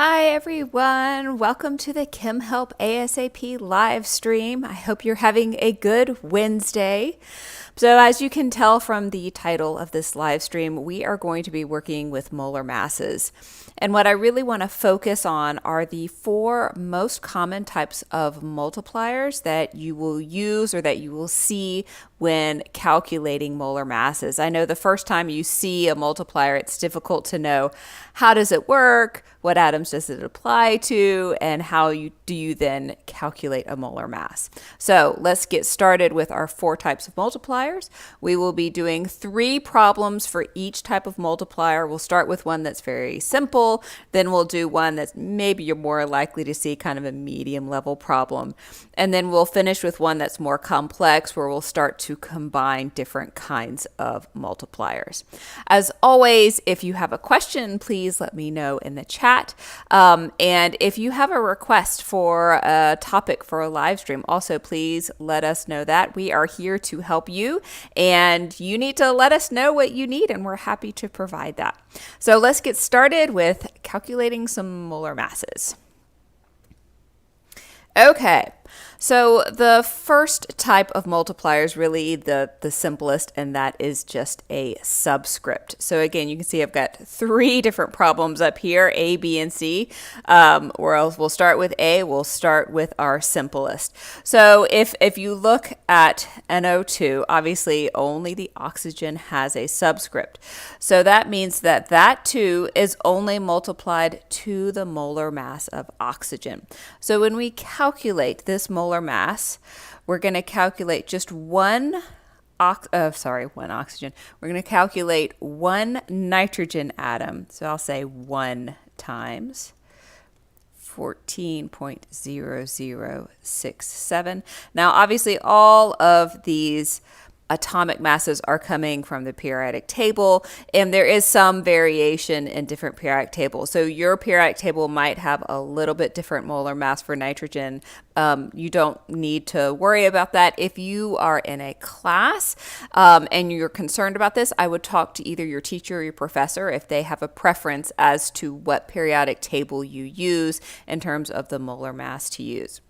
Hi everyone, welcome to the Chem Help ASAP live stream. I hope you're having a good Wednesday. So as you can tell from the title of this live stream, we are going to be working with molar masses. And what I really want to focus on are the four most common types of multipliers that you will use or that you will see when calculating molar masses. I know the first time you see a multiplier, it's difficult to know how does it work, what atoms does it apply to, and how do you then calculate a molar mass. So let's get started with our four types of multipliers. We will be doing 3 problems for each type of multiplier. We'll start with one that's very simple, then we'll do one that's maybe you're more likely to see kind of a medium level problem, and then we'll finish with one that's more complex where we'll start to combine different kinds of multipliers. As always, if you have a question, please let me know in the chat. And if you have a request for a topic for a live stream, also please let us know that. We are here to help you, and you need to let us know what you need, and we're happy to provide that. So let's get started with calculating some molar masses. Okay, so the first type of multiplier is really the simplest, and that is just a subscript. So again, you can see I've got 3 different problems up here, A, B, and C. We'll start with A. We'll start with our simplest. So if you look at NO2, obviously only the oxygen has a subscript. So that means that that 2 is only multiplied to the molar mass of oxygen. So when we calculate this molar mass, we're going to calculate just one oxygen. We're going to calculate one nitrogen atom. So I'll say 1 times 14.0067. Now, obviously, all of these atomic masses are coming from the periodic table, and there is some variation in different periodic tables. So your periodic table might have a little bit different molar mass for nitrogen. You don't need to worry about that. If you are in a class and you're concerned about this, I would talk to either your teacher or your professor if they have a preference as to what periodic table you use in terms of the molar mass to use.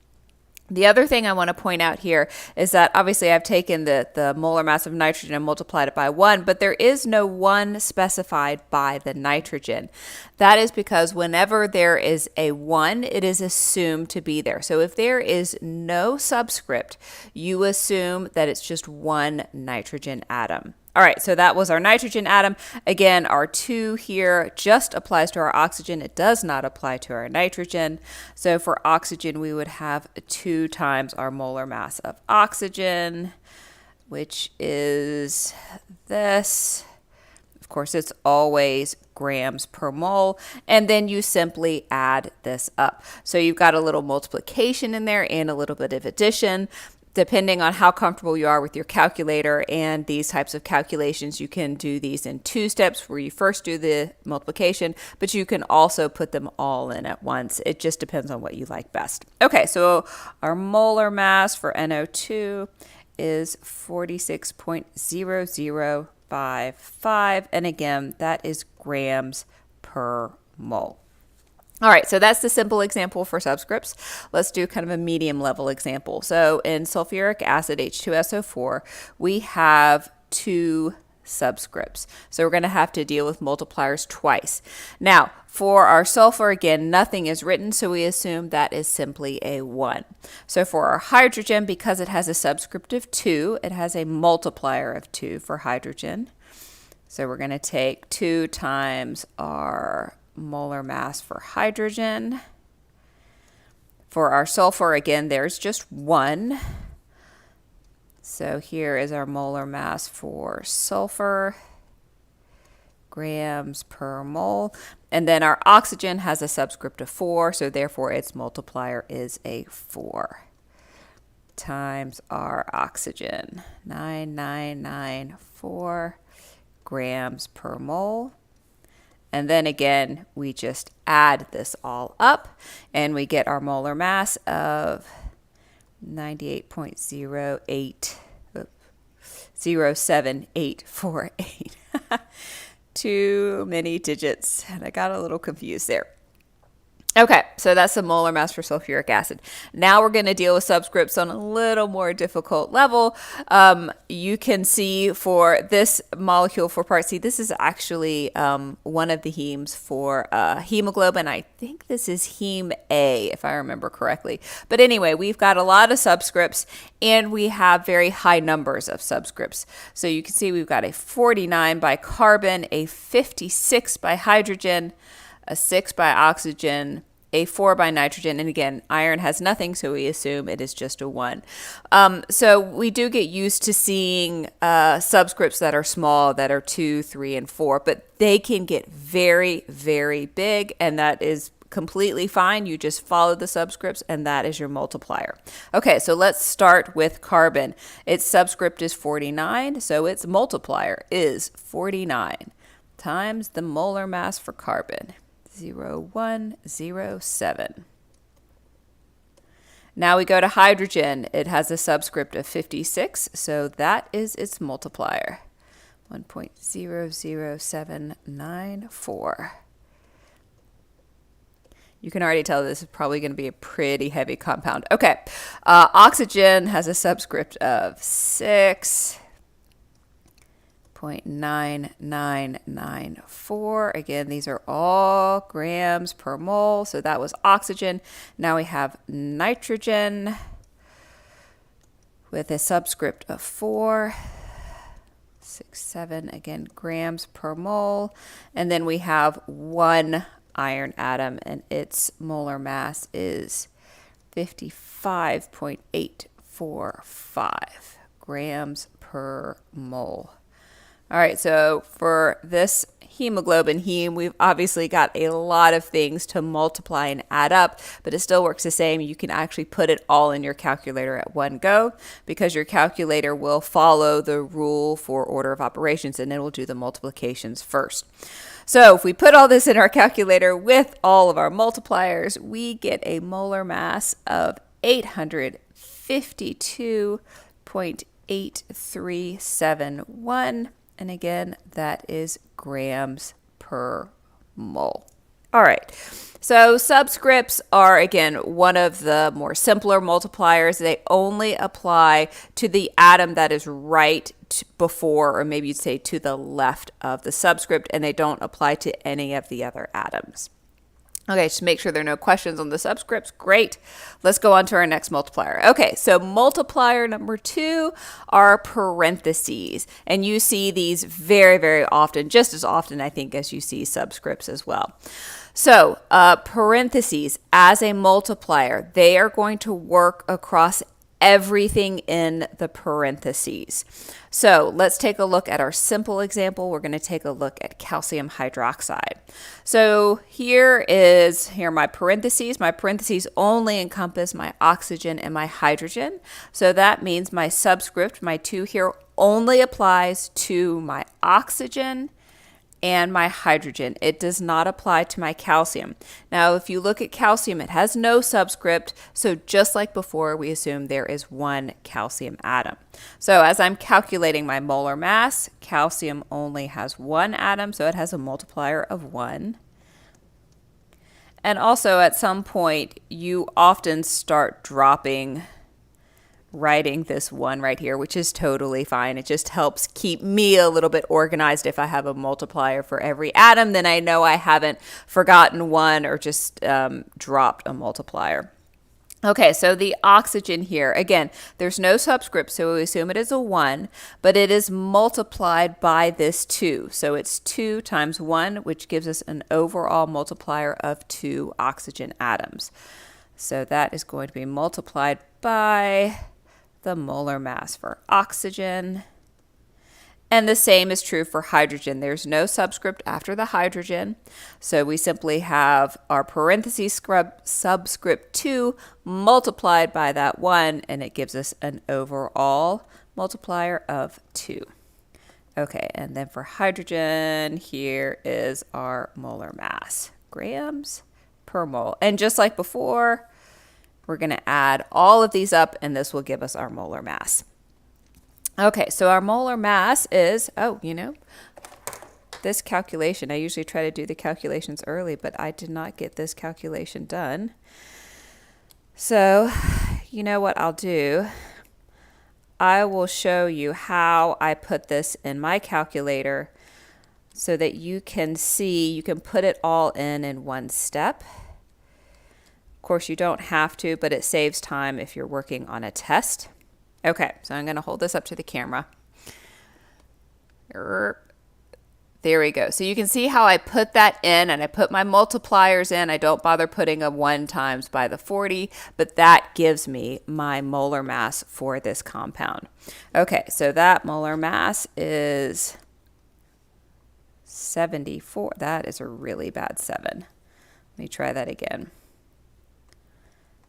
The other thing I want to point out here is that obviously I've taken the molar mass of nitrogen and multiplied it by 1, but there is no 1 specified by the nitrogen. That is because whenever there is a 1, it is assumed to be there. So if there is no subscript, you assume that it's just 1 nitrogen atom. All right, so that was our nitrogen atom. Again, our 2 here just applies to our oxygen. It does not apply to our nitrogen. So for oxygen, we would have 2 times our molar mass of oxygen, which is this. Of course, it's always grams per mole, and then you simply add this up. So you've got a little multiplication in there and a little bit of addition. Depending on how comfortable you are with your calculator and these types of calculations, you can do these in 2 steps where you first do the multiplication, but you can also put them all in at once. It just depends on what you like best. Okay, so our molar mass for NO2 is 46.0055, and again, that is grams per mole. All right, so that's the simple example for subscripts. Let's do kind of a medium level example. So in sulfuric acid, H2SO4, we have 2 subscripts. So we're going to have to deal with multipliers twice. Now, for our sulfur, again, nothing is written, so we assume that is simply a 1. So for our hydrogen, because it has a subscript of 2, it has a multiplier of 2 for hydrogen. So we're going to take 2 times our molar mass for hydrogen. For our sulfur, again, there's just 1. So here is our molar mass for sulfur, grams per mole. And then our oxygen has a subscript of 4, so therefore its multiplier is a 4 times our oxygen, 9994 grams per mole. And then again, we just add this all up, and we get our molar mass of 98.07848. Too many digits, and I got a little confused there. Okay, so that's the molar mass for sulfuric acid. Now we're going to deal with subscripts on a little more difficult level. You can see for this molecule for part C, this is actually one of the hemes for hemoglobin. I think this is heme A, if I remember correctly. But anyway, we've got a lot of subscripts, and we have very high numbers of subscripts. So you can see we've got a 49 by carbon, a 56 by hydrogen, a 6 by oxygen, a 4 by nitrogen, and again, iron has nothing, so we assume it is just a 1. So we do get used to seeing subscripts that are small, that are 2, 3, and 4, but they can get very, very big, and that is completely fine. You just follow the subscripts, and that is your multiplier. Okay, so let's start with carbon. Its subscript is 49, so its multiplier is 49 times the molar mass for carbon. 0.107. Now we go to hydrogen. It has a subscript of 56, so that is its multiplier. 1.00794. You can already tell this is probably going to be a pretty heavy compound. Okay, oxygen has a subscript of 6. 0.9994. Again, these are all grams per mole. So that was oxygen. Now we have nitrogen with a subscript of 4. 6, 7, again, grams per mole. And then we have one iron atom, and its molar mass is 55.845 grams per mole. All right, so for this hemoglobin heme, we've obviously got a lot of things to multiply and add up, but it still works the same. You can actually put it all in your calculator at one go because your calculator will follow the rule for order of operations, and it will do the multiplications first. So if we put all this in our calculator with all of our multipliers, we get a molar mass of 852.8371. And again, that is grams per mole. All right, so subscripts are, again, one of the more simpler multipliers. They only apply to the atom that is right before, or maybe you'd say to the left of the subscript, and they don't apply to any of the other atoms. Okay, just make sure there are no questions on the subscripts. Great. Let's go on to our next multiplier. Okay, so multiplier number 2 are parentheses. And you see these very, very often, just as often, I think, as you see subscripts as well. So parentheses as a multiplier, they are going to work across everything in the parentheses. So let's take a look at our simple example. We're going to take a look at calcium hydroxide. So here are my parentheses. My parentheses only encompass my oxygen and my hydrogen. So that means my subscript, my 2 here, only applies to my oxygen and my hydrogen. It does not apply to my calcium. Now, if you look at calcium, it has no subscript. So just like before, we assume there is one calcium atom. So as I'm calculating my molar mass, calcium only has one atom, so it has a multiplier of 1. And also at some point, you often start writing this 1 right here, which is totally fine. It just helps keep me a little bit organized. If I have a multiplier for every atom, then I know I haven't forgotten 1 or just dropped a multiplier. Okay, so the oxygen here, again, there's no subscript, so we assume it is a 1, but it is multiplied by this 2. So it's 2 times 1, which gives us an overall multiplier of 2 oxygen atoms. So that is going to be multiplied by the molar mass for oxygen. And the same is true for hydrogen. There's no subscript after the hydrogen. So we simply have our parentheses subscript 2 multiplied by that 1, and it gives us an overall multiplier of 2. Okay, and then for hydrogen, here is our molar mass, grams per mole. And just like before, we're going to add all of these up, and this will give us our molar mass. Okay, so our molar mass is, this calculation. I usually try to do the calculations early, but I did not get this calculation done. So, you know what I'll do? I will show you how I put this in my calculator so that you can see, you can put it all in one step. Of course, you don't have to, but it saves time if you're working on a test. Okay, so I'm going to hold this up to the camera. There we go. So you can see how I put that in, and I put my multipliers in. I don't bother putting a 1 times by the 40, but that gives me my molar mass for this compound. Okay, so that molar mass is 74. That is a really bad 7. Let me try that again.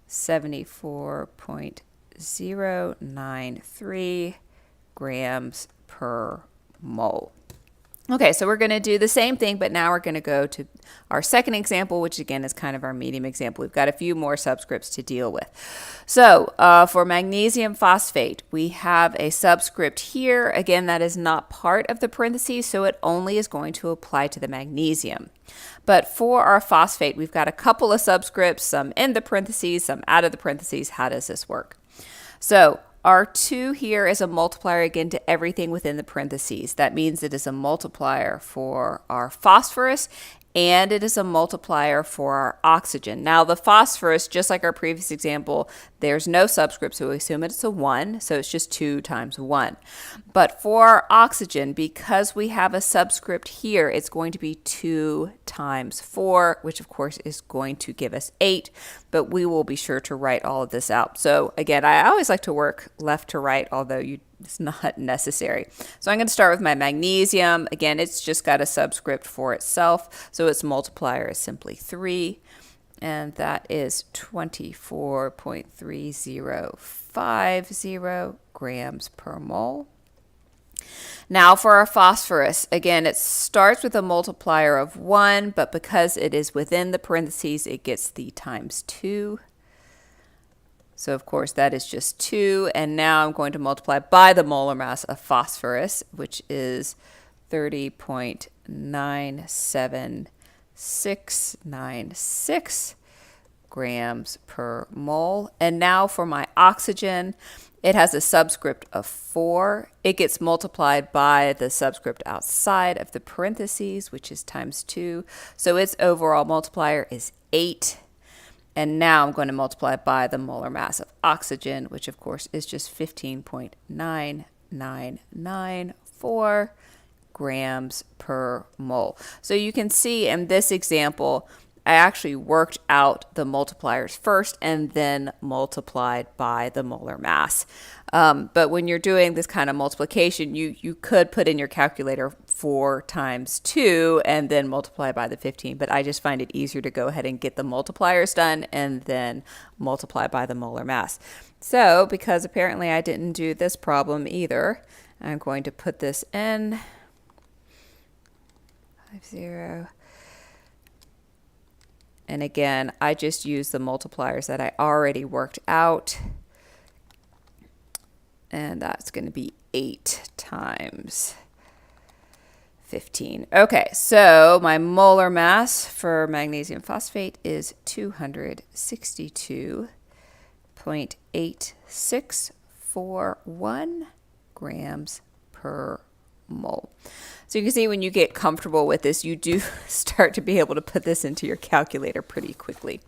74.093 grams per mole. Okay, so we're going to do the same thing, but now we're going to go to our second example, which again is kind of our medium example. We've got a few more subscripts to deal with. So for magnesium phosphate, we have a subscript here. Again, that is not part of the parentheses, so it only is going to apply to the magnesium. But for our phosphate, we've got a couple of subscripts, some in the parentheses, some out of the parentheses. How does this work? So our 2 here is a multiplier again to everything within the parentheses. That means it is a multiplier for our phosphorus, and it is a multiplier for our oxygen. Now the phosphorus, just like our previous example, there's no subscript, so we assume it's a 1, so it's just 2 times 1. But for our oxygen, because we have a subscript here, it's going to be 2 times 4, which of course is going to give us 8, but we will be sure to write all of this out. So again, I always like to work left to right, although it's not necessary. So I'm going to start with my magnesium. Again, it's just got a subscript for itself, so its multiplier is simply 3, and that is 24.3050 grams per mole. Now for our phosphorus, again, it starts with a multiplier of 1, but because it is within the parentheses, it gets the times 2. So of course that is just 2, and now I'm going to multiply by the molar mass of phosphorus, which is 30.97696 grams per mole. And now for my oxygen, it has a subscript of 4. It gets multiplied by the subscript outside of the parentheses, which is times 2. So its overall multiplier is 8. And now I'm going to multiply by the molar mass of oxygen, which of course is just 15.9994 grams per mole. So you can see in this example, I actually worked out the multipliers first and then multiplied by the molar mass. But when you're doing this kind of multiplication, you could put in your calculator 4 times 2 and then multiply by the 15. But I just find it easier to go ahead and get the multipliers done and then multiply by the molar mass. So because apparently I didn't do this problem either, I'm going to put this in 50. And again, I just use the multipliers that I already worked out. And that's going to be 8 times 15. Okay, so my molar mass for magnesium phosphate is 262.8641 grams per mole. So you can see when you get comfortable with this, you do start to be able to put this into your calculator pretty quickly.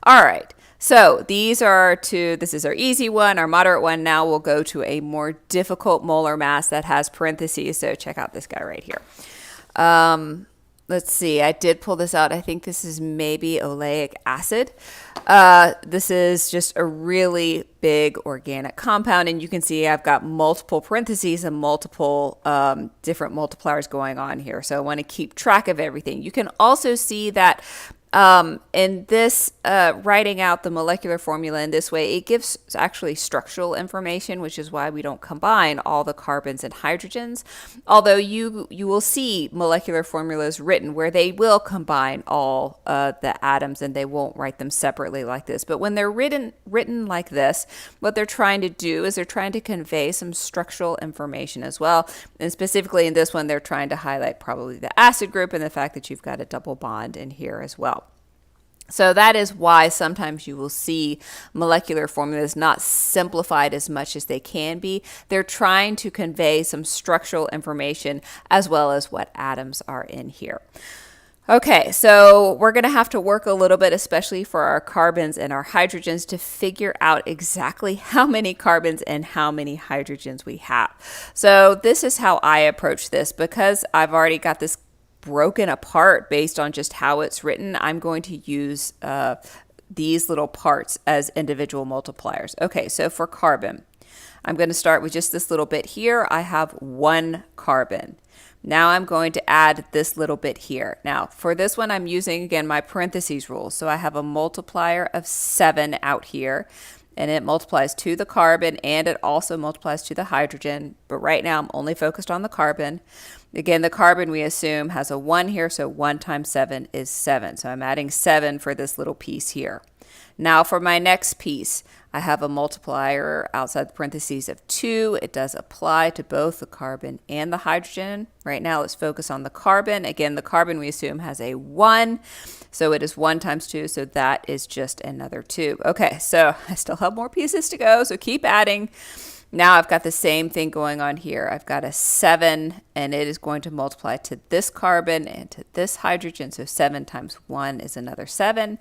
All right, so this is our easy one, our moderate one. Now we'll go to a more difficult molar mass that has parentheses. So check out this guy right here. Let's see, I did pull this out. I think this is maybe oleic acid. This is just a really big organic compound, and you can see I've got multiple parentheses and multiple different multipliers going on here. So I want to keep track of everything. You can also see that In this, writing out the molecular formula in this way, it gives actually structural information, which is why we don't combine all the carbons and hydrogens. Although you will see molecular formulas written where they will combine all the atoms and they won't write them separately like this. But when they're written like this, what they're trying to do is they're trying to convey some structural information as well. And specifically in this one, they're trying to highlight probably the acid group and the fact that you've got a double bond in here as well. So that is why sometimes you will see molecular formulas not simplified as much as they can be. They're trying to convey some structural information as well as what atoms are in here. Okay, so we're going to have to work a little bit, especially for our carbons and our hydrogens, to figure out exactly how many carbons and how many hydrogens we have. So this is how I approach this. Because I've already got this broken apart based on just how it's written, I'm going to use these little parts as individual multipliers. Okay, so for carbon, I'm going to start with just this little bit here. I have 1 carbon. Now I'm going to add this little bit here. Now for this one, I'm using again my parentheses rule. So I have a multiplier of 7 out here, and it multiplies to the carbon and it also multiplies to the hydrogen. But right now I'm only focused on the carbon. Again, the carbon we assume has a 1 here, so 1 times 7 is 7. So I'm adding 7 for this little piece here. Now for my next piece, I have a multiplier outside the parentheses of 2. It does apply to both the carbon and the hydrogen. Right now let's focus on the carbon. Again, the carbon we assume has a 1, so it is 1 times 2, so that is just another 2. Okay, so I still have more pieces to go, so keep adding. Now I've got the same thing going on here. I've got a 7, and it is going to multiply to this carbon and to this hydrogen. So 7 times 1 is another 7.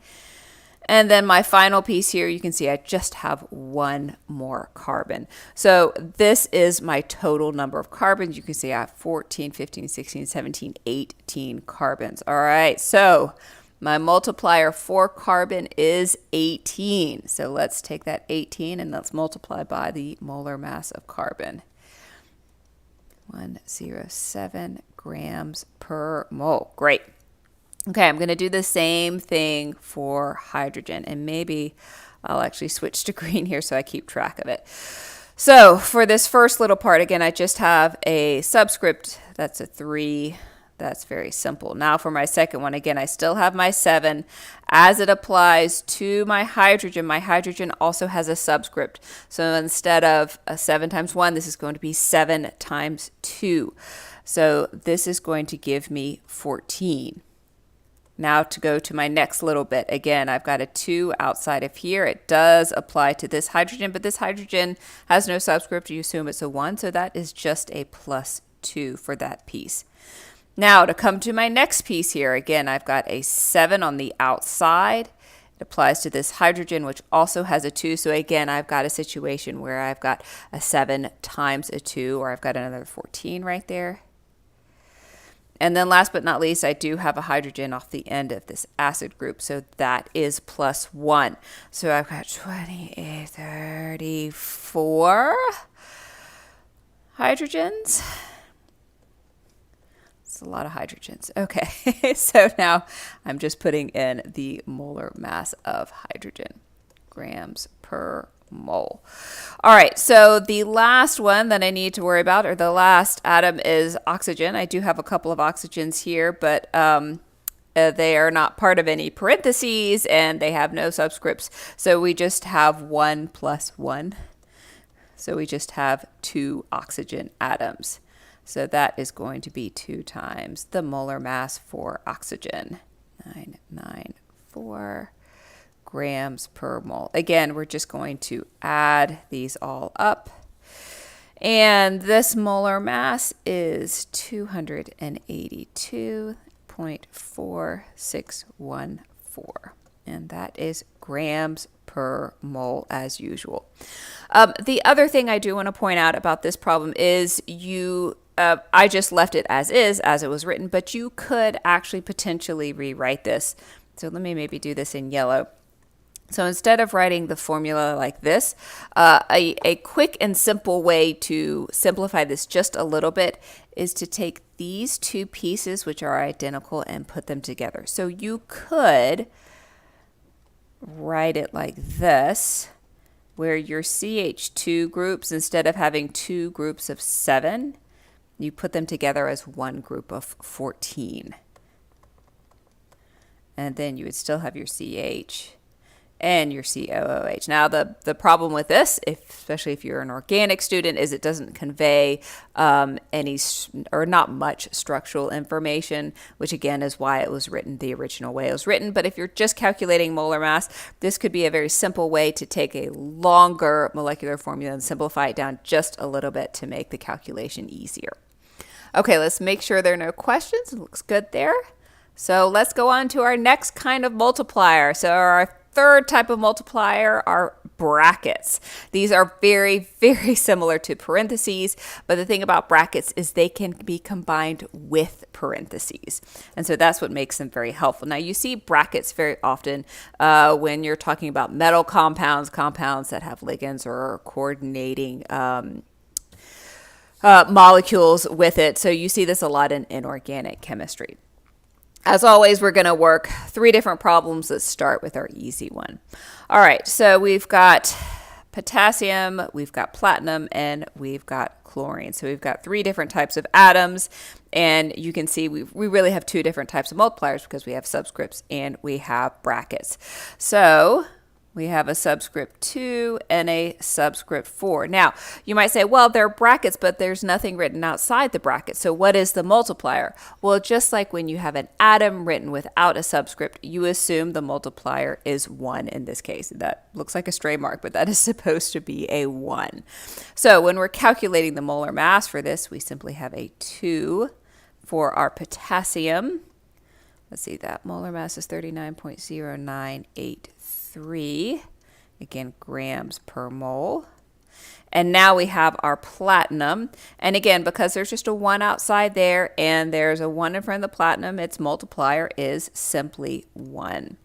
And then my final piece here, you can see I just have 1 more carbon. So this is my total number of carbons. You can see I have 14, 15, 16, 17, 18 carbons. All right, so my multiplier for carbon is 18. So let's take that 18 and let's multiply by the molar mass of carbon. 107 grams per mole. Great. Okay, I'm going to do the same thing for hydrogen, and maybe I'll actually switch to green here so I keep track of it. So for this first little part, again, I just have a subscript. That's a 3. That's very simple. Now for my second one, again, I still have my 7. As it applies to my hydrogen also has a subscript. So instead of a 7 times 1, this is going to be 7 times 2. So this is going to give me 14. Now to go to my next little bit, again, I've got a 2 outside of here. It does apply to this hydrogen, but this hydrogen has no subscript. You assume it's a 1, so that is just a plus 2 for that piece. Now to come to my next piece here, again, I've got a 7 on the outside. It applies to this hydrogen, which also has a 2. So again, I've got a situation where I've got a 7 times a 2, or I've got another 14 right there. And then last but not least, I do have a hydrogen off the end of this acid group, so that is plus 1. So I've got 28, 34 hydrogens. It's a lot of hydrogens. Okay, so now I'm just putting in the molar mass of hydrogen, grams per mole. All right, so the last one that I need to worry about, or the last atom, is oxygen. I do have a couple of oxygens here, but they are not part of any parentheses and they have no subscripts. So we just have 1 plus 1. So we just have 2 oxygen atoms. So that is going to be 2 times the molar mass for oxygen, 994 grams per mole. Again, we're just going to add these all up. And this molar mass is 282.4614. And that is grams per mole as usual. The other thing I do want to point out about this problem is I just left it as is, as it was written, but you could actually potentially rewrite this. So let me maybe do this in yellow. So instead of writing the formula like this, a quick and simple way to simplify this just a little bit is to take these two pieces, which are identical, and put them together. So you could write it like this, where your CH2 groups, instead of having two groups of 7, you put them together as one group of 14. And then you would still have your CH and your COOH. Now, the problem with this, especially if you're an organic student, is it doesn't convey any or not much structural information, which again is why it was written the original way it was written. But if you're just calculating molar mass, this could be a very simple way to take a longer molecular formula and simplify it down just a little bit to make the calculation easier. Okay, let's make sure there are no questions. It looks good there. So let's go on to our next kind of multiplier. So our third type of multiplier are brackets. These are very, very similar to parentheses, but the thing about brackets is they can be combined with parentheses. And so that's what makes them very helpful. Now you see brackets very often when you're talking about metal compounds, compounds that have ligands or coordinating molecules with it. So you see this a lot in inorganic chemistry. As always, we're going to work 3 different problems. Let's start with our easy one. All right, so we've got potassium, we've got platinum, and we've got chlorine. So we've got 3 different types of atoms, and you can see we really have 2 different types of multipliers because we have subscripts and we have brackets. So we have a subscript 2 and a subscript 4. Now, you might say, well, they're brackets, but there's nothing written outside the bracket. So what is the multiplier? Well, just like when you have an atom written without a subscript, you assume the multiplier is 1 in this case. That looks like a stray mark, but that is supposed to be a 1. So when we're calculating the molar mass for this, we simply have a 2 for our potassium. Let's see, that molar mass is 39.0983, again, grams per mole. And now we have our platinum. And again, because there's just a 1 outside there and there's a 1 in front of the platinum, its multiplier is simply 1.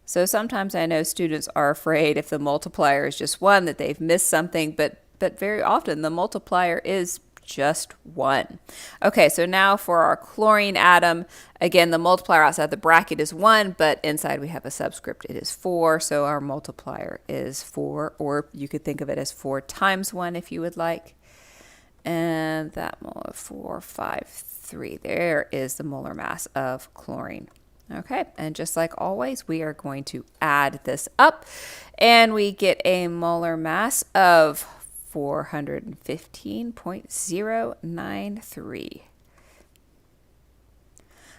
So sometimes I know students are afraid if the multiplier is just 1 that they've missed something, but very often the multiplier is just 1. Okay, so now for our chlorine atom, again, the multiplier outside the bracket is 1, but inside we have a subscript. It is 4, so our multiplier is 4, or you could think of it as 4 times 1 if you would like. And that molar 453, there is the molar mass of chlorine. Okay, and just like always, we are going to add this up, and we get a molar mass of 415.093.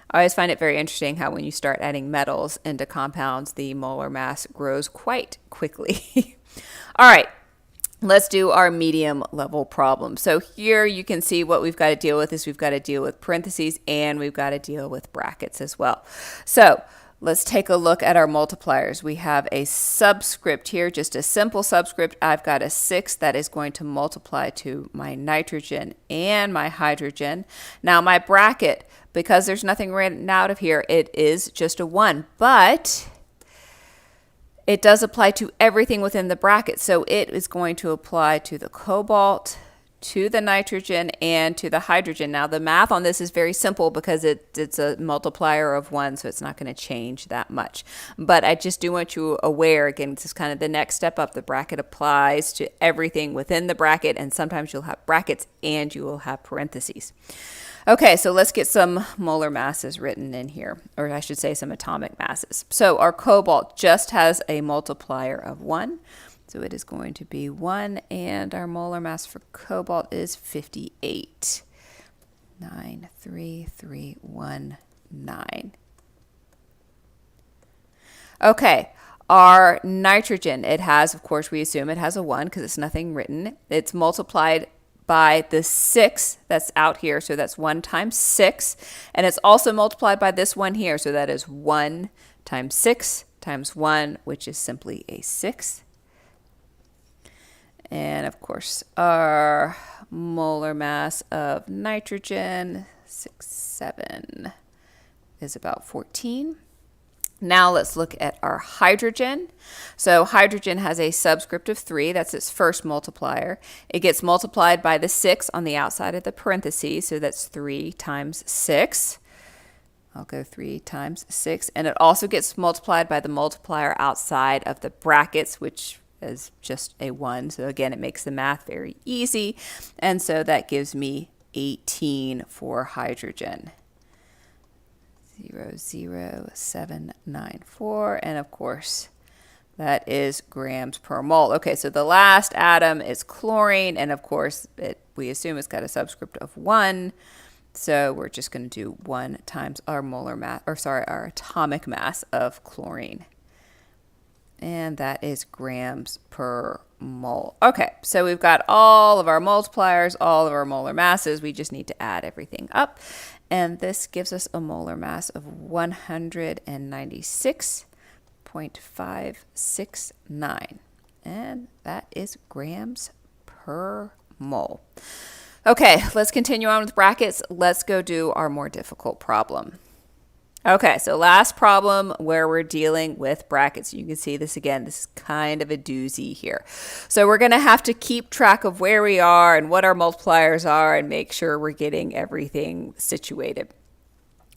I always find it very interesting how when you start adding metals into compounds, the molar mass grows quite quickly. All right, let's do our medium level problem. So here you can see what we've got to deal with is we've got to deal with parentheses and we've got to deal with brackets as well. So let's take a look at our multipliers. We have a subscript here, just a simple subscript. I've got a 6 that is going to multiply to my nitrogen and my hydrogen. Now my bracket, because there's nothing written out of here, it is just a 1, but it does apply to everything within the bracket. So it is going to apply to the cobalt, to the nitrogen, and to the hydrogen. Now the math on this is very simple because it's a multiplier of 1, so it's not going to change that much. But I just do want you aware, again, this is kind of the next step up. The bracket applies to everything within the bracket, and sometimes you'll have brackets and you will have parentheses. Okay, so let's get some molar masses written in here, or I should say some atomic masses. So our cobalt just has a multiplier of 1. So it is going to be 1, and our molar mass for cobalt is 58. 93319. Okay, our nitrogen, it has, of course, we assume it has a 1 because it's nothing written. It's multiplied by the 6 that's out here, so that's 1 times 6. And it's also multiplied by this 1 here, so that is 1 times 6 times 1, which is simply a 6. And of course, our molar mass of nitrogen, 6, 7, is about 14. Now let's look at our hydrogen. So hydrogen has a subscript of 3. That's its first multiplier. It gets multiplied by the 6 on the outside of the parentheses. So that's 3 times 6. I'll go 3 times 6. And it also gets multiplied by the multiplier outside of the brackets, which is just a 1. So again, it makes the math very easy. And so that gives me 18 for hydrogen. 0.00794, and of course that is grams per mole. Okay, so the last atom is chlorine, and of course we assume it's got a subscript of 1, so we're just going to do 1 times our molar mass, or sorry, our atomic mass of chlorine, and that is grams per mole. Okay, so we've got all of our multipliers, all of our molar masses. We just need to add everything up. And this gives us a molar mass of 196.569. And that is grams per mole. Okay, let's continue on with brackets. Let's go do our more difficult problem. Okay, so last problem where we're dealing with brackets. You can see this again. This is kind of a doozy here. So we're going to have to keep track of where we are and what our multipliers are and make sure we're getting everything situated.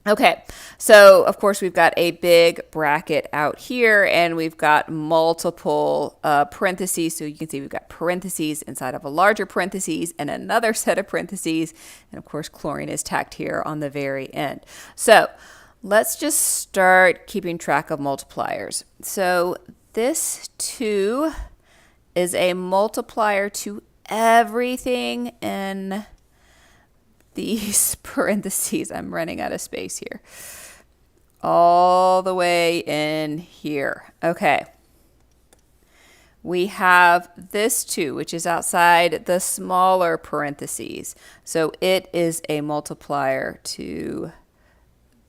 Okay, so of course we've got a big bracket out here and we've got multiple parentheses. So you can see we've got parentheses inside of a larger parentheses and another set of parentheses. And of course chlorine is tacked here on the very end. So let's just start keeping track of multipliers. So this 2 is a multiplier to everything in these parentheses. I'm running out of space here. All the way in here. Okay. We have this 2, which is outside the smaller parentheses. So it is a multiplier to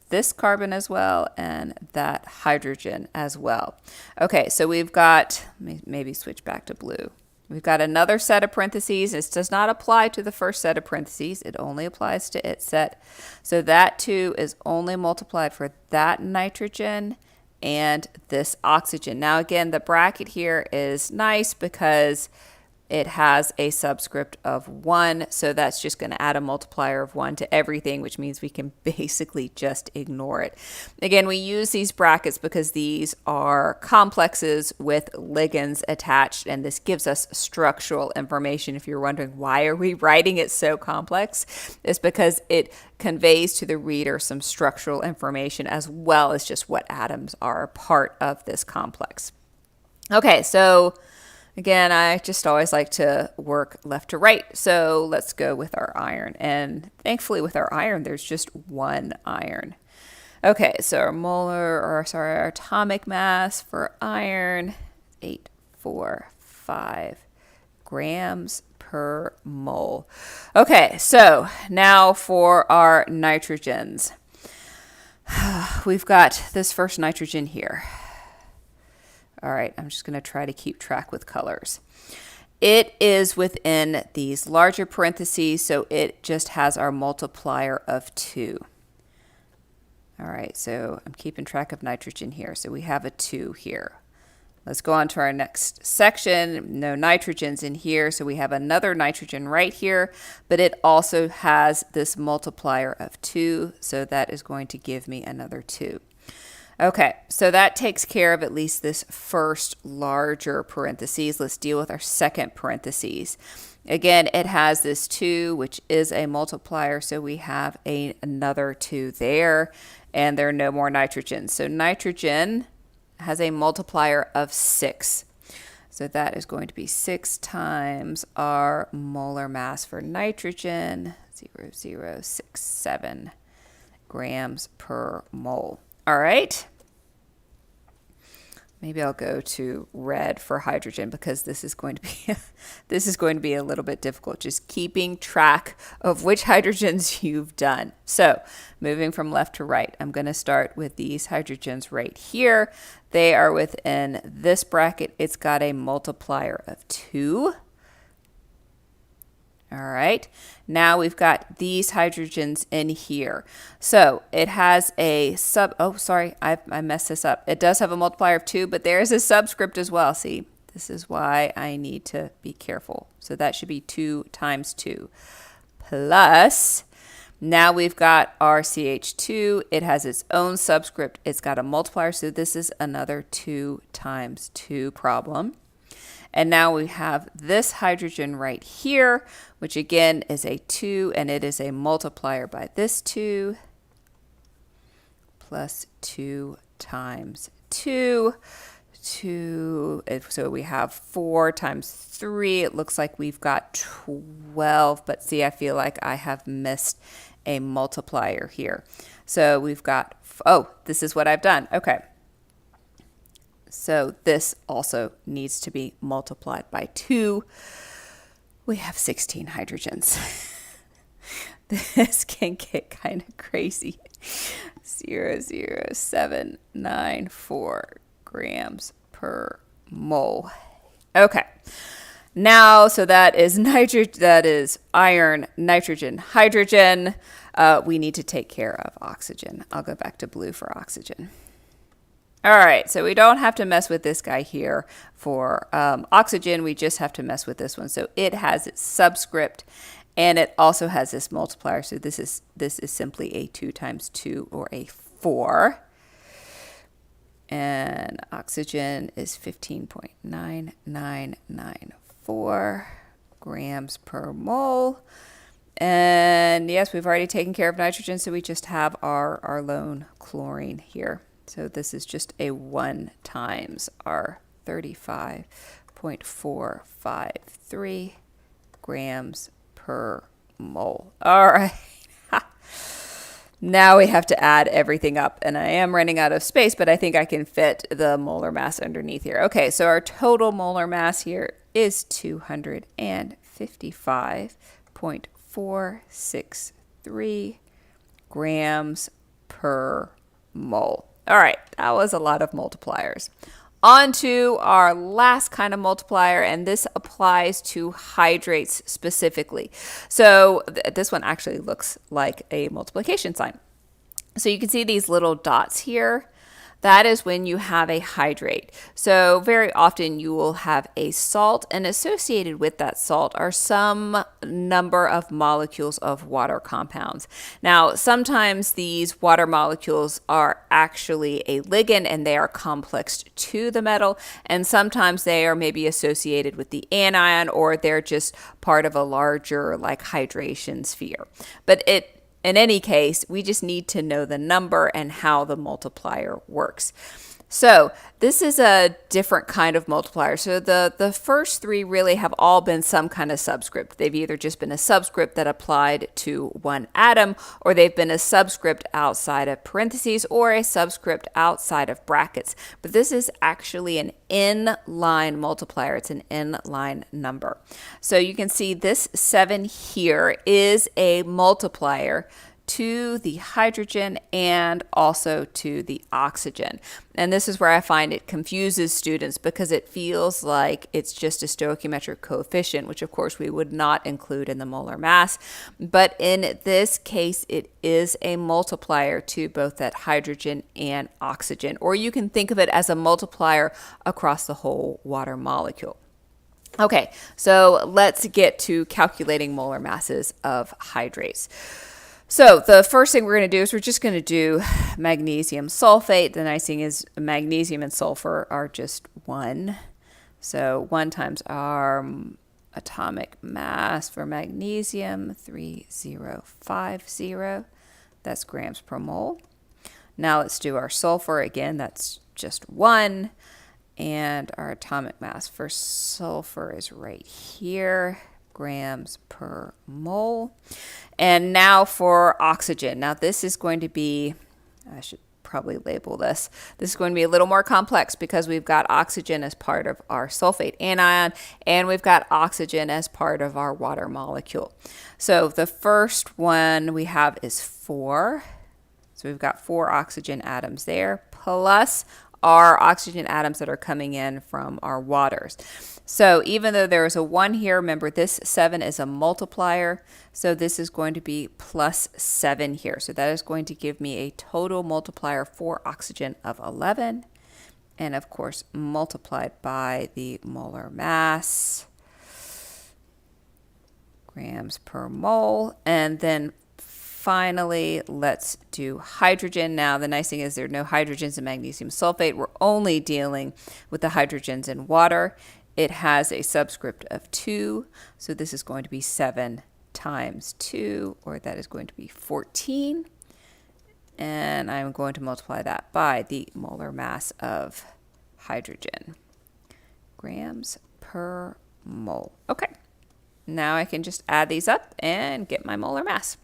this carbon as well and that hydrogen as well. Okay, so we've got, maybe switch back to blue. We've got another set of parentheses. This does not apply to the first set of parentheses. It only applies to its set. So that 2 is only multiplied for that nitrogen and this oxygen. Now again, the bracket here is nice because it has a subscript of 1, so that's just going to add a multiplier of 1 to everything, which means we can basically just ignore it. Again, we use these brackets because these are complexes with ligands attached, and this gives us structural information. If you're wondering why are we writing it so complex, it's because it conveys to the reader some structural information as well as just what atoms are part of this complex. Okay, so again, I just always like to work left to right. So let's go with our iron. And thankfully with our iron, there's just 1 iron. Okay, so our atomic mass for iron, 845 grams per mole. Okay, so now for our nitrogens. We've got this first nitrogen here. All right, I'm just going to try to keep track with colors. It is within these larger parentheses, so it just has our multiplier of 2. All right, so I'm keeping track of nitrogen here. So we have a 2 here. Let's go on to our next section. No nitrogens in here, so we have another nitrogen right here, but it also has this multiplier of 2, so that is going to give me another 2. Okay, so that takes care of at least this first larger parentheses. Let's deal with our second parentheses. Again, it has this 2, which is a multiplier, so we have another 2 there, and there are no more nitrogens. So nitrogen has a multiplier of 6. So that is going to be 6 times our molar mass for nitrogen, 0.067 grams per mole. All right. Maybe I'll go to red for hydrogen because this is going to be a little bit difficult, just keeping track of which hydrogens you've done. So moving from left to right, I'm going to start with these hydrogens right here. They are within this bracket. It's got a multiplier of 2. All right, now we've got these hydrogens in here. So it has a oh, sorry, I messed this up. It does have a multiplier of 2, but there's a subscript as well. See, this is why I need to be careful. So that should be 2 times 2 plus, now we've got our CH2. It has its own subscript. It's got a multiplier, so this is another 2 times 2 problem. And now we have this hydrogen right here, which again is a 2, and it is a multiplier by this 2 plus 2 times 2. So we have 4 times 3. It looks like we've got 12, but see, I feel like I have missed a multiplier here. So we've got, oh, this is what I've done. Okay. So this also needs to be multiplied by 2. We have 16 hydrogens. This can get kind of crazy. 0.00794 grams per mole. Okay. Now, so that is iron, nitrogen, hydrogen. We need to take care of oxygen. I'll go back to blue for oxygen. All right, so we don't have to mess with this guy here for oxygen. We just have to mess with this one. So it has its subscript, and it also has this multiplier. So this is simply a 2 times 2 or a 4. And oxygen is 15.9994 grams per mole. And yes, we've already taken care of nitrogen, so we just have our lone chlorine here. So this is just a 1 times our 35.453 grams per mole. All right. Now we have to add everything up, and I am running out of space, but I think I can fit the molar mass underneath here. Okay, so our total molar mass here is 255.463 grams per mole. All right, that was a lot of multipliers. On to our last kind of multiplier, and this applies to hydrates specifically. So this one actually looks like a multiplication sign. So you can see these little dots here. That is when you have a hydrate. So very often you will have a salt, and associated with that salt are some number of molecules of water compounds. Now, sometimes these water molecules are actually a ligand and they are complexed to the metal, and sometimes they are maybe associated with the anion, or they're just part of a larger like hydration sphere. But in any case, we just need to know the number and how the multiplier works. So this is a different kind of multiplier. So the first 3 really have all been some kind of subscript. They've either just been a subscript that applied to one atom, or they've been a subscript outside of parentheses, or a subscript outside of brackets. But this is actually an inline multiplier. It's an inline number. So you can see this 7 here is a multiplier to the hydrogen and also to the oxygen. And this is where I find it confuses students, because it feels like it's just a stoichiometric coefficient, which of course we would not include in the molar mass. But in this case, it is a multiplier to both that hydrogen and oxygen, or you can think of it as a multiplier across the whole water molecule. Okay, so let's get to calculating molar masses of hydrates. So the first thing we're going to do is we're just going to do magnesium sulfate. The nice thing is magnesium and sulfur are just 1. So 1 times our atomic mass for magnesium, 3050. That's grams per mole. Now let's do our sulfur. Again, that's just 1. And our atomic mass for sulfur is right here, grams per mole. And now for oxygen. Now this is going to be, I should probably label this. This is going to be a little more complex, because we've got oxygen as part of our sulfate anion, and we've got oxygen as part of our water molecule. So the first one we have is 4. So we've got 4 oxygen atoms there, plus are oxygen atoms that are coming in from our waters. So even though there is a 1 here, remember this 7 is a multiplier. So this is going to be plus 7 here. So that is going to give me a total multiplier for oxygen of 11. And of course, multiplied by the molar mass, grams per mole. And then finally, let's do hydrogen. Now, the nice thing is there are no hydrogens in magnesium sulfate. We're only dealing with the hydrogens in water. It has a subscript of 2, so this is going to be 7 times 2, or that is going to be 14. And I'm going to multiply that by the molar mass of hydrogen, grams per mole. Okay, now I can just add these up and get my molar mass.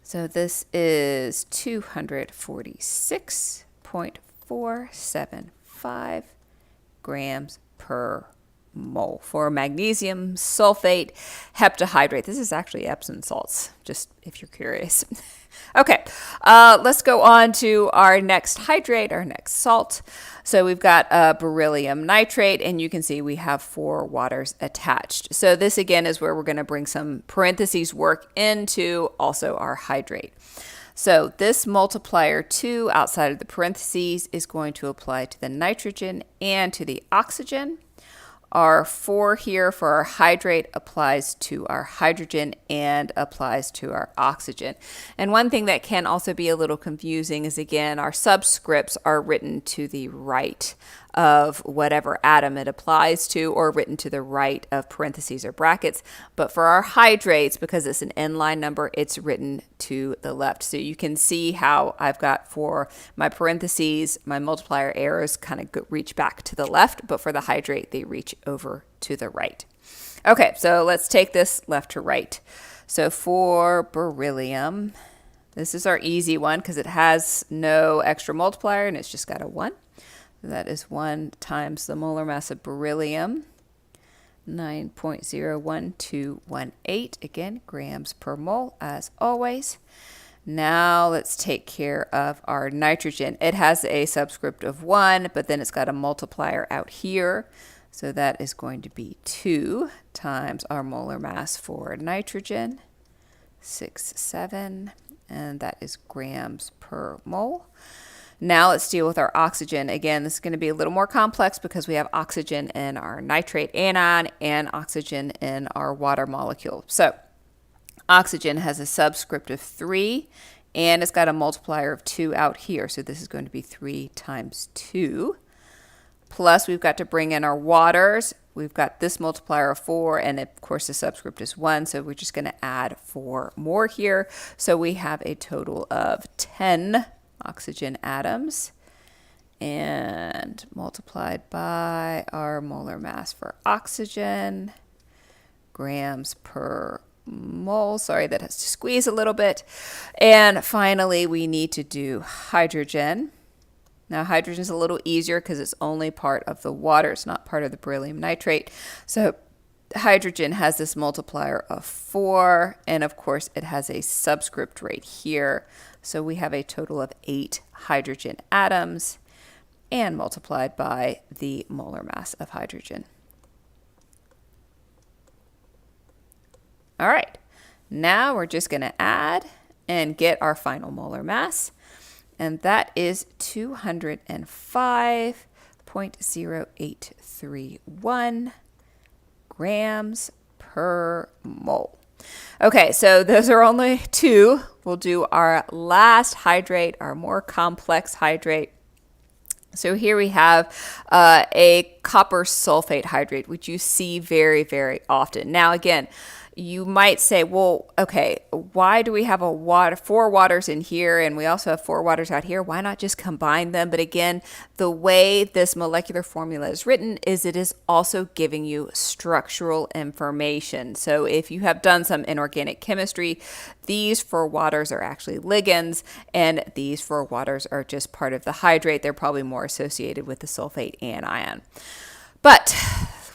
So this is 246.475 grams per mole for magnesium sulfate heptahydrate. This is actually Epsom salts, just if you're curious. Okay, let's go on to our next hydrate, our next salt. So we've got beryllium nitrate, and you can see we have 4 waters attached. So this again is where we're going to bring some parentheses work into also our hydrate. So this multiplier 2 outside of the parentheses is going to apply to the nitrogen and to the oxygen. Our 4 here for our hydrate applies to our hydrogen and applies to our oxygen. And one thing that can also be a little confusing is, again, our subscripts are written to the right of whatever atom it applies to, or written to the right of parentheses or brackets. But for our hydrates, because it's an n-line number, it's written to the left. So you can see how I've got for my parentheses, my multiplier arrows kind of reach back to the left, but for the hydrate, they reach over to the right. Okay, so let's take this left to right. So for beryllium, this is our easy one because it has no extra multiplier and it's just got a 1. That is 1 times the molar mass of beryllium, 9.01218, again, grams per mole as always. Now let's take care of our nitrogen. It has a subscript of 1, but then it's got a multiplier out here. So that is going to be 2 times our molar mass for nitrogen, 6.7, and that is grams per mole. Now let's deal with our oxygen. Again, this is going to be a little more complex because we have oxygen in our nitrate anion and oxygen in our water molecule. So oxygen has a subscript of 3 and it's got a multiplier of 2 out here. So this is going to be 3 times 2. Plus we've got to bring in our waters. We've got this multiplier of 4 and of course the subscript is 1. So we're just going to add 4 more here. So we have a total of 10 oxygen atoms, and multiplied by our molar mass for oxygen, grams per mole. Sorry, that has to squeeze a little bit. And finally, we need to do hydrogen. Now, hydrogen is a little easier because it's only part of the water. It's not part of the beryllium nitrate. So hydrogen has this multiplier of 4, and of course, it has a subscript right here. So we have a total of 8 hydrogen atoms and multiplied by the molar mass of hydrogen. All right, now we're just going to add and get our final molar mass, and that is 205.0831 grams per mole. Okay, so those are only 2. We'll do our last hydrate, our more complex hydrate. So here we have a copper sulfate hydrate, which you see very, very often. Now, again, you might say, well, okay, why do we have 4 waters in here and we also have 4 waters out here? Why not just combine them? But again, the way this molecular formula is written is it is also giving you structural information. So if you have done some inorganic chemistry, these 4 waters are actually ligands and these 4 waters are just part of the hydrate. They're probably more associated with the sulfate anion. But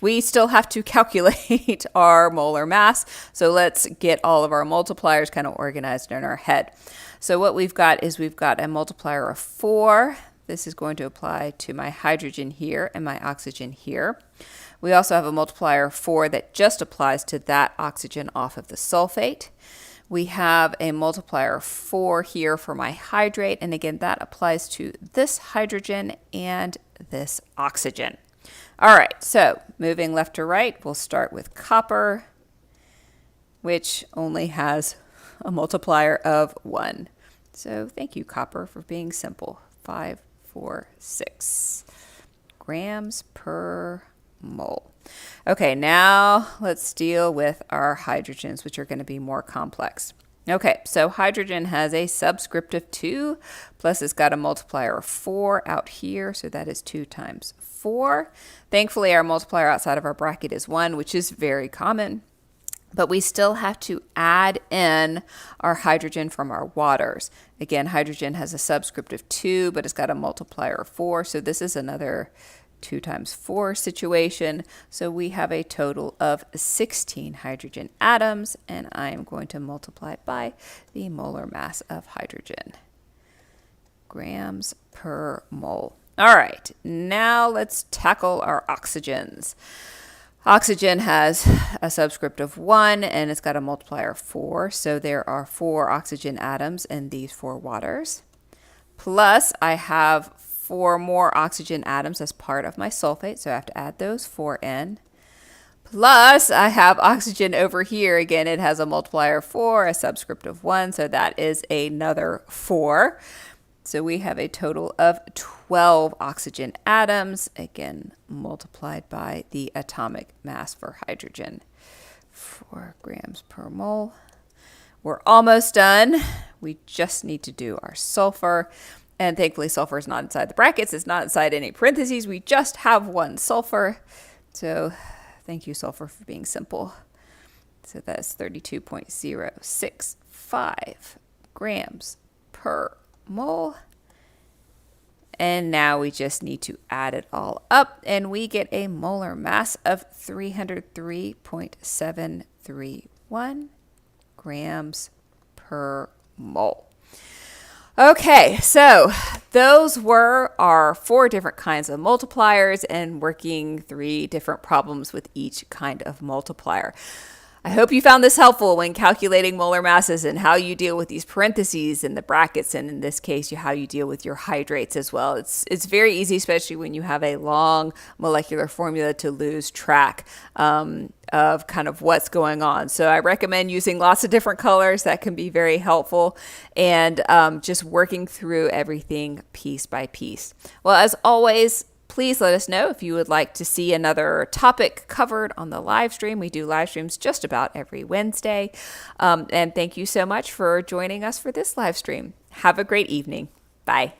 we still have to calculate our molar mass. So let's get all of our multipliers kind of organized in our head. So what we've got is we've got a multiplier of 4 This is going to apply to my hydrogen here and my oxygen here. We also have a multiplier of 4 that just applies to that oxygen off of the sulfate. We have a multiplier of 4 here for my hydrate, and again, that applies to this hydrogen and this oxygen. All right, so moving left to right, we'll start with copper, which only has a multiplier of 1. So thank you, copper, for being simple. 546 grams per mole. Okay, now let's deal with our hydrogens, which are going to be more complex. Okay, so hydrogen has a subscript of 2, plus it's got a multiplier of 4 out here, so that is 2 times 4. Thankfully, our multiplier outside of our bracket is 1, which is very common. But we still have to add in our hydrogen from our waters. Again, hydrogen has a subscript of 2, but it's got a multiplier of 4, so this is another 2 times 4 situation. So we have a total of 16 hydrogen atoms, and I am going to multiply by the molar mass of hydrogen. Grams per mole. All right, now let's tackle our oxygens. Oxygen has a subscript of 1, and it's got a multiplier of 4, so there are 4 oxygen atoms in these 4 waters. Plus, I have 4 more oxygen atoms as part of my sulfate, so I have to add those 4 in. Plus, I have oxygen over here. Again, it has a multiplier of 4, a subscript of 1, so that is another 4. So we have a total of 12 oxygen atoms, again, multiplied by the atomic mass for hydrogen. 4 grams per mole. We're almost done. We just need to do our sulfur. And thankfully, sulfur is not inside the brackets. It's not inside any parentheses. We just have 1 sulfur. So thank you, sulfur, for being simple. So that's 32.065 grams per mole. And now we just need to add it all up, and we get a molar mass of 303.731 grams per mole. Okay, so those were our 4 different kinds of multipliers and working 3 different problems with each kind of multiplier. I hope you found this helpful when calculating molar masses and how you deal with these parentheses and the brackets, and in this case, how you deal with your hydrates as well. It's very easy, especially when you have a long molecular formula, to lose track of kind of what's going on. So I recommend using lots of different colors. That can be very helpful, and just working through everything piece by piece. Well, as always, please let us know if you would like to see another topic covered on the live stream. We do live streams just about every Wednesday. And thank you so much for joining us for this live stream. Have a great evening. Bye.